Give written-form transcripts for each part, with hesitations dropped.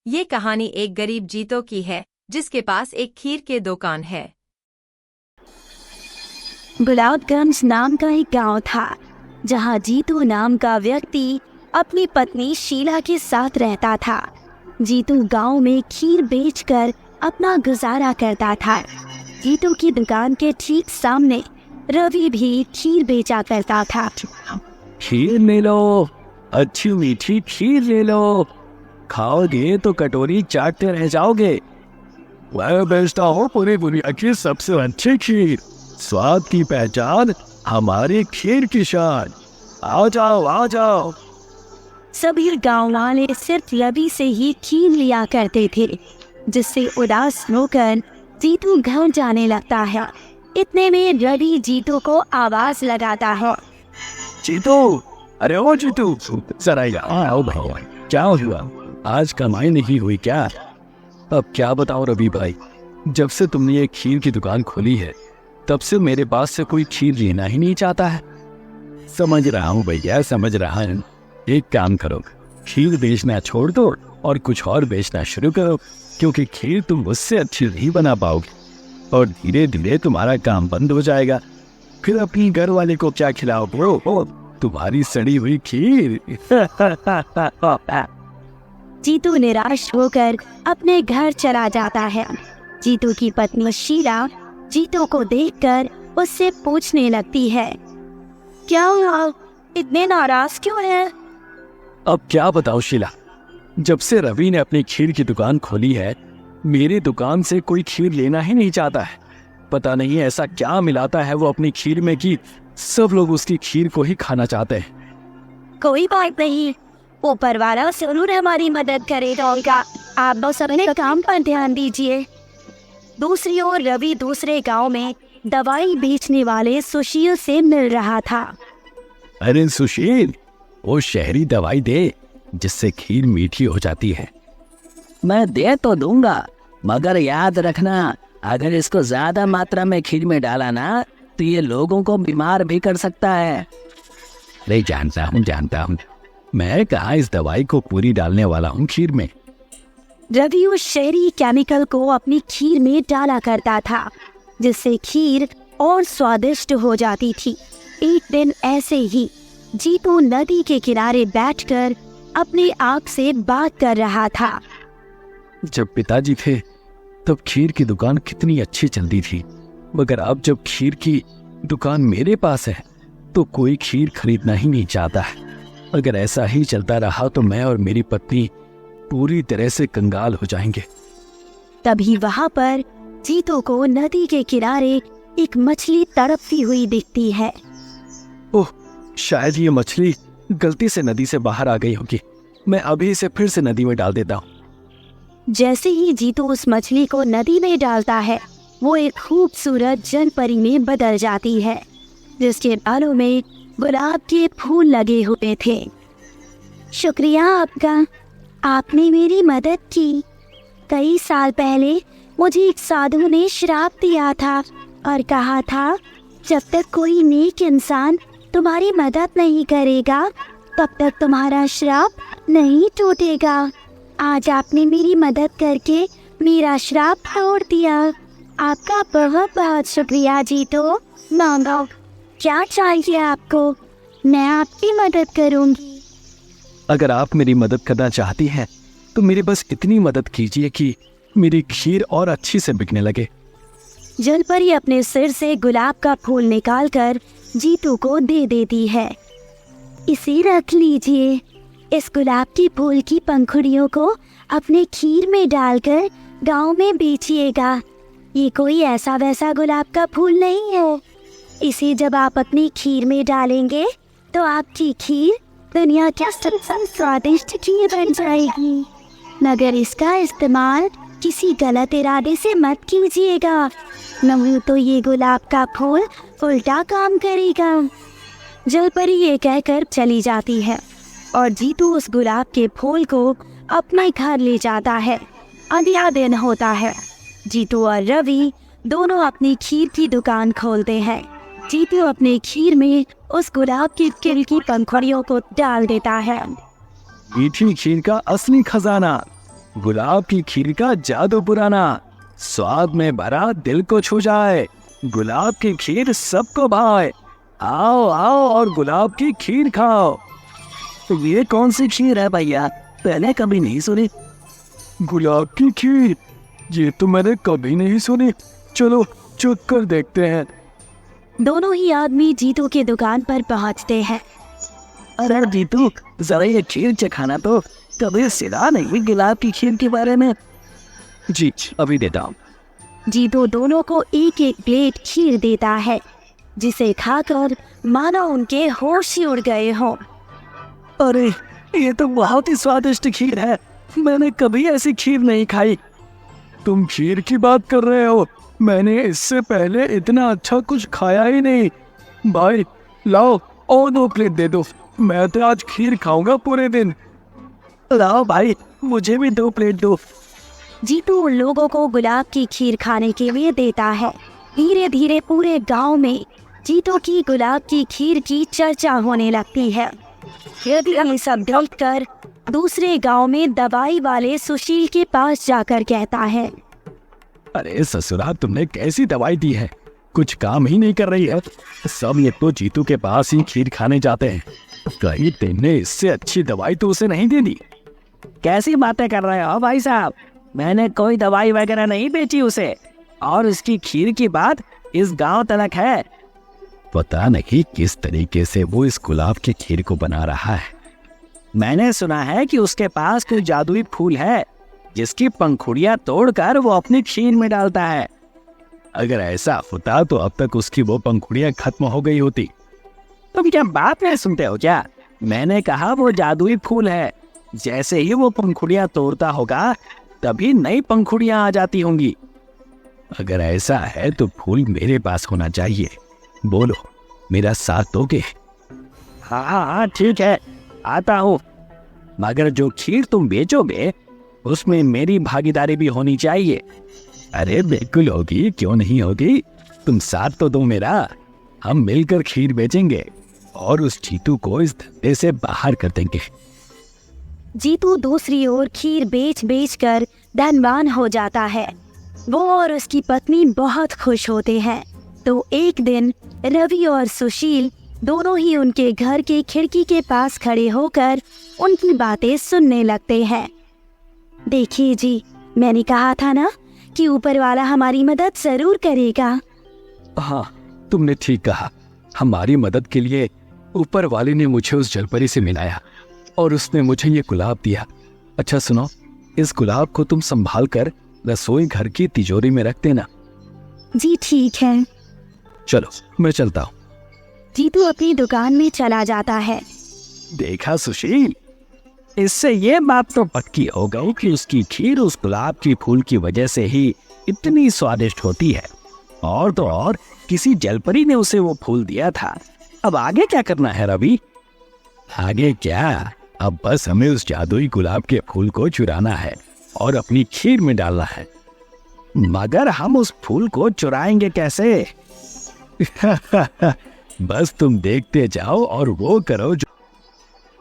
ये कहानी एक गरीब जीतो की है जिसके पास एक खीर के दुकान है। गुलाबगंज नाम का एक गांव था जहां जीतू नाम का व्यक्ति अपनी पत्नी शीला के साथ रहता था। जीतू गांव में खीर बेचकर अपना गुजारा करता था। जीतू की दुकान के ठीक सामने रवि भी खीर बेचा करता था। खीर ले लो, अच्छी मीठी खीर ले लो, खाओगे तो कटोरी चाटते रह जाओगे। मैं बेचता हूँ पूरी दुनिया की सबसे अच्छी खीर, स्वाद की पहचान हमारी खीर की शान। आ जाओ आ जाओ। सभी गाँव वाले सिर्फ रवि से ही खीर लिया करते थे, जिससे उदास होकर जीतू घर जाने लगता है। इतने में रवि जीतू को आवाज लगाता है। जीतू, अरे ओ जीतू, जरा यहाँ आओ भाई। क्या हुआ, आज कमाई नहीं हुई क्या? अब क्या बताओ रवि भाई, जब से तुमने ये खीर की दुकान खोली है तब से मेरे पास से कोई खीर लेना ही नहीं चाहता है। समझ रहा हूँ भैया, समझ रहा हूँ। एक काम करो, खीर बेचना छोड़ दो और कुछ और बेचना शुरू करो, क्योंकि खीर तुम मुझसे अच्छी नहीं बना पाओगे और धीरे धीरे तुम्हारा काम बंद हो जाएगा। फिर अपनी घर वाले को क्या खिलाओगे? ओ, तुम्हारी सड़ी हुई खीर। जीतू निराश होकर अपने घर चला जाता है। जीतू की पत्नी शीला जीतू को देखकर उससे पूछने लगती है, क्या हुआ, इतने नाराज क्यों है? अब क्या बताओ शीला, जब से रवि ने अपनी खीर की दुकान खोली है मेरी दुकान से कोई खीर लेना ही नहीं चाहता है। पता नहीं ऐसा क्या मिलाता है वो अपनी खीर में कि सब लोग उसकी खीर को ही खाना चाहते हैं। कोई बात नहीं, ऊपर वाला जरूर हमारी मदद करेगा। आप बस अपने काम पर ध्यान दीजिए। दूसरी ओर रवि दूसरे गांव में दवाई बेचने वाले सुशील से मिल रहा था। अरे सुशील, वो शहरी दवाई दे जिससे खीर मीठी हो जाती है। मैं दे तो दूंगा, मगर याद रखना, अगर इसको ज्यादा मात्रा में खीर में डाला ना तो ये लोगों को बीमार भी कर सकता है। नहीं, जानता हूँ। मैं कहाँ इस दवाई को पूरी डालने वाला हूँ खीर में। रवि उस शहरी केमिकल को अपनी खीर में डाला करता था, जिससे खीर और स्वादिष्ट हो जाती थी। एक दिन ऐसे ही जीतू नदी के किनारे बैठकर अपने आप से बात कर रहा था। जब पिताजी थे तब खीर की दुकान कितनी अच्छी चलती थी, मगर अब जब खीर की दुकान मेरे पास है तो कोई खीर खरीदना ही नहीं चाहता है। अगर ऐसा ही चलता रहा तो मैं और मेरी पत्नी पूरी तरह से कंगाल हो जाएंगे। तभी वहां पर जीतू को नदी के किनारे एक मछली तड़पती हुई दिखती है। ओह, शायद ये मछली गलती से नदी से बाहर आ गई होगी। मैं अभी इसे फिर से नदी में डाल देता हूँ। जैसे ही जीतू उस मछली को नदी में डालता है, वो एक खूबसूरत जलपरी में बदल जाती है, जिसके बालों में गुलाब के फूल लगे हुए थे। शुक्रिया आपका, आपने मेरी मदद की। कई साल पहले मुझे एक साधु ने श्राप दिया था और कहा था, जब तक कोई नेक इंसान तुम्हारी मदद नहीं करेगा तब तक तुम्हारा श्राप नहीं टूटेगा। आज आपने मेरी मदद करके मेरा श्राप तोड़ दिया। आपका बहुत बहुत शुक्रिया जीतू। मांगो, क्या चाहिए आपको, मैं आपकी मदद करूंगी। अगर आप मेरी मदद करना चाहती हैं तो मेरी बस इतनी मदद कीजिए कि मेरी खीर और अच्छी से बिकने लगे। जलपरी अपने सिर से गुलाब का फूल निकालकर जीतू को दे देती है। इसे रख लीजिए। इस गुलाब के फूल की पंखुड़ियों को अपने खीर में डालकर गांव में बेचिएगा। ये कोई ऐसा वैसा गुलाब का फूल नहीं है। इसे जब आप अपनी खीर में डालेंगे तो आपकी खीर दुनिया की सबसे स्वादिष्ट खीर बन जाएगी। मगर इसका इस्तेमाल किसी गलत इरादे से मत कीजिएगा, नहीं तो ये गुलाब का फूल उल्टा काम करेगा। जलपरी ये कहकर चली जाती है और जीतू उस गुलाब के फूल को अपने घर ले जाता है। अगला दिन होता है। जीतू और रवि दोनों अपनी खीर की दुकान खोलते हैं। जीतू अपने खीर में उस गुलाब की खिल की पंखुड़ियों को डाल देता है। मीठी खीर का असली खजाना, गुलाब की खीर का जादू पुराना, स्वाद में भरा दिल को छू जाए। गुलाब की खीर सबको भाए, आओ आओ और गुलाब की खीर खाओ। तो ये कौन सी खीर है भैया, पहले कभी नहीं सुनी। गुलाब की खीर, ये तो मैंने कभी नहीं सुनी। चलो चख कर देखते हैं। दोनों ही आदमी जीतू की दुकान पर पहुंचते हैं। अरे जीतू, जरा ये खीर चखाना, तो कभी सुना नहीं गुलाब की खीर के बारे में। जी अभी देता हूँ। जीतू दोनों को एक एक प्लेट खीर देता है, जिसे खाकर मानो उनके होश ही उड़ गए हों। अरे ये तो बहुत ही स्वादिष्ट खीर है, मैंने कभी ऐसी खीर नहीं खाई। तुम खीर की बात कर रहे हो? मैंने इससे पहले इतना अच्छा कुछ खाया ही नहीं। भाई लाओ और 2 प्लेट दे दो, मैं तो आज खीर खाऊंगा पूरे दिन। लाओ भाई, मुझे भी 2 प्लेट दो। जीतू उन लोगों को गुलाब की खीर खाने के लिए देता है। धीरे धीरे पूरे गांव में जीतू की गुलाब की खीर की चर्चा होने लगती है। ये सब देखकर दूसरे गांव में दवाई वाले सुशील के पास जाकर कहता है, अरे ससुरा, तुमने कैसी दवाई दी है, कुछ काम ही नहीं कर रही है। सब ये तो जीतू के पास ही खीर खाने जाते हैं, कहीं तुमने इससे अच्छी दवाई तो उसे नहीं दे दी? कैसी बातें कर रहे हो भाई साहब, मैंने कोई दवाई वगैरह नहीं बेची उसे, और उसकी खीर की बात इस गांव तक है। पता नहीं किस तरीके से वो इस गुलाब की खीर को बना रहा है। मैंने सुना है कि उसके पास कोई जादुई फूल है, जिसकी पंखुड़ियां तोड़कर वो अपनी खीर में डालता है। अगर ऐसा होता तो अब तक उसकी वो पंखुड़ियां खत्म हो गई होती। तुम क्या बात नहीं सुनते हो क्या? मैंने कहा वो जादुई फूल है, जैसे ही वो पंखुड़ियां तोड़ता होगा तभी नई पंखुड़ियां आ जाती होंगी। अगर ऐसा है तो फूल मेरे पास होना चाहिए। बोलो, मेरा साथ दोगे? हाँ हाँ ठीक है, आता हूँ, मगर जो खीर तुम बेचोगे उसमें मेरी भागीदारी भी होनी चाहिए। अरे बिल्कुल होगी, क्यों नहीं होगी। तुम साथ तो दो मेरा, हम मिलकर खीर बेचेंगे और उस जीतू को इस धंधे से बाहर कर देंगे। जीतू दूसरी ओर खीर बेच बेच कर धनवान हो जाता है। वो और उसकी पत्नी बहुत खुश होते हैं। तो एक दिन रवि और सुशील दोनों ही उनके घर के खिड़की के पास खड़े होकर उनकी बातें सुनने लगते हैं। देखिए जी, मैंने कहा था ना कि ऊपर वाला हमारी मदद जरूर करेगा। हाँ, तुमने ठीक कहा। हमारी मदद के लिए ऊपर वाले ने मुझे उस जलपरी से मिलाया और उसने मुझे ये गुलाब दिया। अच्छा सुनो, इस गुलाब को तुम संभाल कर रसोई घर की तिजोरी में रख देना। जी ठीक है। चलो मैं चलता हूँ। जीतू अपनी दुकान में चला जाता है। देखा सुशील, इससे ये बात तो पक्की हो गई कि उसकी खीर उस गुलाब की फूल की वजह से ही इतनी स्वादिष्ट होती है। और तो और किसी जलपरी ने उसे वो फूल दिया था। अब आगे क्या करना है रवि? आगे क्या, अब बस हमें उस जादुई गुलाब के फूल को चुराना है और अपनी खीर में डालना है। मगर हम उस फूल को चुराएंगे कैसे? बस तुम देखते जाओ और वो करो जो।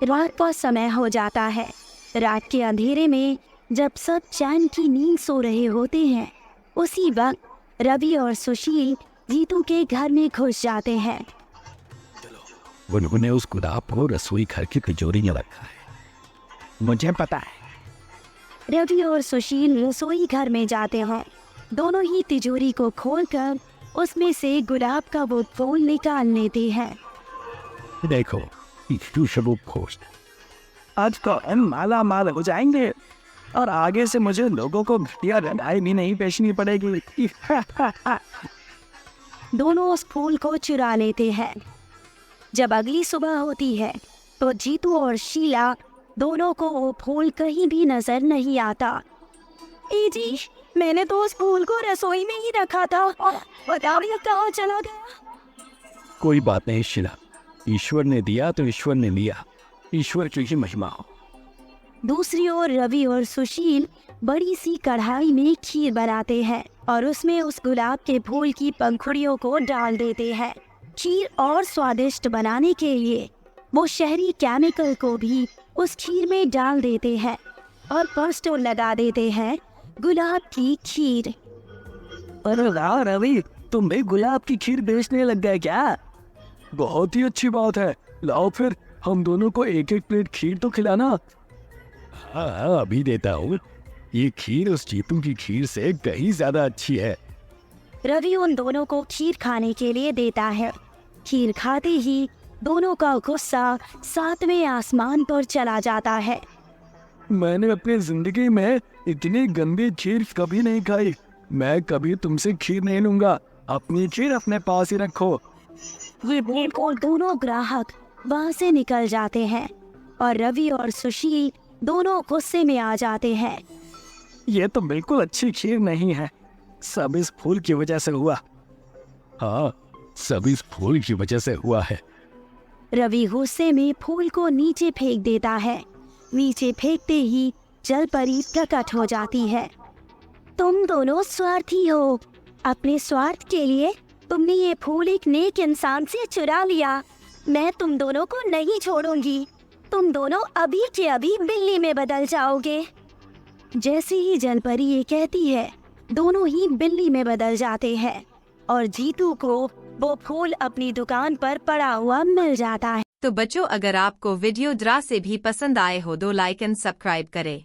रात का समय हो जाता है। रात के अंधेरे में जब सब चैन की नींद सो रहे होते हैं, उसी वक्त रवि और सुशील जीतू के घर में घुस जाते हैं। उन्होंने उस गुलाब को रसोई घर की तिजोरी में रखा है, मुझे पता है। रवि और सुशील रसोई घर में जाते हैं। दोनों ही तिजोरी को खोलकर उसमें से गुलाब का वो फूल निकाल लेते हैं। देखो, खोज आज तो हम माला माल हो जाएंगे और आगे से मुझे लोगों को घटिया रंगाई भी नहीं बेचनी पड़ेगी। दोनों उस फूल को चुरा लेते हैं। जब अगली सुबह होती है तो जीतू और शीला दोनों को वो फूल कहीं भी नजर नहीं आता। ए जी, मैंने तो उस फूल को रसोई में ही रखा था और बताइए कहाँ चला गया। कोई बात नहीं शीला, ईश्वर ने दिया तो ईश्वर ने लिया, ईश्वर की ही महिमा हो। दूसरी ओर रवि और सुशील बड़ी सी कढ़ाई में खीर बनाते हैं और उसमें उस गुलाब के फूल की पंखुड़ियों को डाल देते हैं। खीर और स्वादिष्ट बनाने के लिए वो शहरी केमिकल को भी उस खीर में डाल देते हैं। और पोस्टर लगा देते हैं गुलाब की खीर। अरे वाह रवि, तुम भी गुलाब की खीर बेचने लग गए क्या? बहुत ही अच्छी बात है। लाओ फिर हम दोनों को एक एक प्लेट खीर तो खिलाना। हाँ अभी देता हूँ। ये खीर उस जीतू की खीर से कहीं ज्यादा अच्छी है। रवि उन दोनों को खीर खाने के लिए देता है। खीर खाते ही दोनों का गुस्सा सातवें आसमान पर चला जाता है। मैंने अपनी जिंदगी में इतनी गंदी खीर कभी नहीं खाई। मैं कभी तुमसे खीर नहीं लूंगा। अपनी खीर अपने पास ही रखो। ये बोलकर दोनों ग्राहक वहाँ से निकल जाते हैं और रवि और सुशील दोनों गुस्से में आ जाते हैं। ये तो बिल्कुल अच्छी खीर नहीं है। सब इस फूल की वजह से हुआ। हाँ, सब इस फूल की वजह से हुआ है। रवि गुस्से में फूल को नीचे फेंक देता है। नीचे फेंकते ही जल परी प्रकट हो जाती है। तुम दोनों स्वार्थी हो। अपने स्वार्थ के लिए तुमने ये फूल एक नेक इंसान से चुरा लिया। मैं तुम दोनों को नहीं छोड़ूंगी। तुम दोनों अभी के अभी बिल्ली में बदल जाओगे। जैसे ही जल परी ये कहती है, दोनों ही बिल्ली में बदल जाते हैं और जीतू को वो फूल अपनी दुकान पर पड़ा हुआ मिल जाता है। तो बच्चों, अगर आपको वीडियो जरा से भी पसंद आए हो तो लाइक एंड सब्सक्राइब करें।